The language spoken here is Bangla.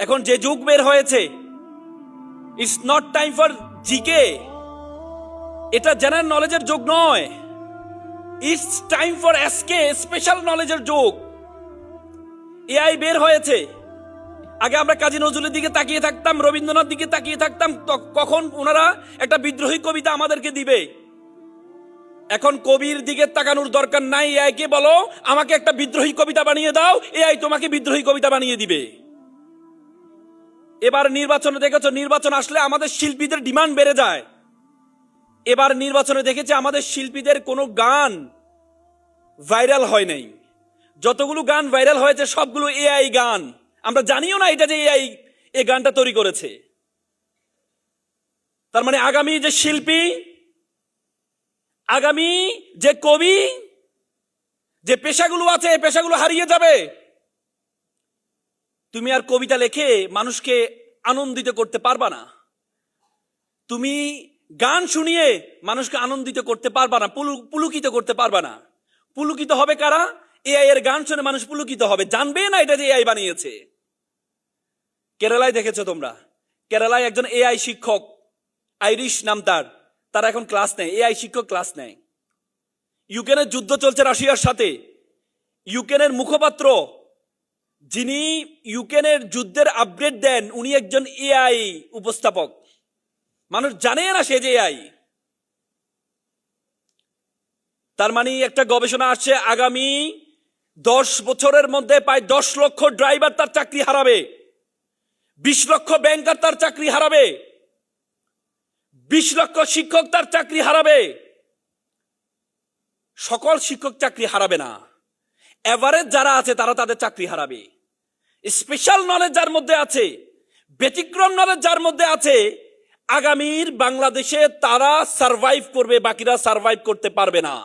এখন যে যুগ বের হয়েছে, it's not time for GK, এটা জেনারেল নলেজের যুগ নয়, it's time for SK, special নলেজের যুগ। এআই বের হয়েছে। আগে আমরা কাজী নজরুলের দিকে তাকিয়ে থাকতাম, রবীন্দ্রনাথ দিকে তাকিয়ে থাকতাম, কখন ওনারা একটা বিদ্রোহী কবিতা আমাদেরকে দিবে। এখন কবির দিকে তাকানোর দরকার নাই, এআই কে বলো আমাকে একটা বিদ্রোহী কবিতা বানিয়ে দাও, এআই তোমাকে বিদ্রোহী কবিতা বানিয়ে দিবে। এবার নির্বাচনে দেখেছো, নির্বাচন আসলে আমাদের শিল্পীদের ডিমান্ড বেড়ে যায়। এবার নির্বাচনে দেখেছি আমাদের শিল্পীদের কোনো গান ভাইরাল হয় নাই, যতগুলো গান ভাইরাল হয়েছে সবগুলো এআই গান। আমরা জানিও না এটা যে এআই এই গানটা তৈরি করেছে। তার মানে আগামী যে শিল্পী, আগামী যে কবি, যে পেশাগুলো আছে এই পেশাগুলো হারিয়ে যাবে। তুমি আর কবিতা লিখে মানুষকে আনন্দিত করতে পারবা না, তুমি গান শুনিয়ে মানুষকে আনন্দিত করতে পারবা না, পুলকিত করতে পারবা না। পুলকিত হবে কারা? এআই এর গান শুনে মানুষ পুলকিত হবে, জানবে না এটা যে এআই বানিয়েছে। কেরালায় দেখেছো তোমরা, কেরালায় একজন এআই শিক্ষক, আইরিশ নাম তার এখন ক্লাস নেয়, এআই শিক্ষক ক্লাস নেয়। ইউক্রেনের যুদ্ধ চলছে রাশিয়ার সাথে, ইউক্রেনের মুখপাত্র যিনি ইউক্রেনের যুদ্ধের আপডেট দেন উনি একজন এআই উপস্থাপক। মানুষ জানে না সে যে এআই। তার মানে একটা গবেষণা আসছে, আগামী 10 বছরের মধ্যে প্রায় 10 লক্ষ ড্রাইভার তার চাকরি হারাবে, 20 লক্ষ ব্যাংকার তার চাকরি হারাবে, 20 লক্ষ শিক্ষক তার চাকরি হারাবে। সকল শিক্ষক চাকরি হারাবে না, এভারেজ যারা আছে তারা তাদের চাকরি হারাবে। স্পেশাল নলেজ যার মধ্যে আছে, ব্যতিক্রম নলেজ যার মধ্যে আছে, আগামীর বাংলাদেশে তারা সারভাইভ করবে, বাকিরা সারভাইভ করতে পারবে না।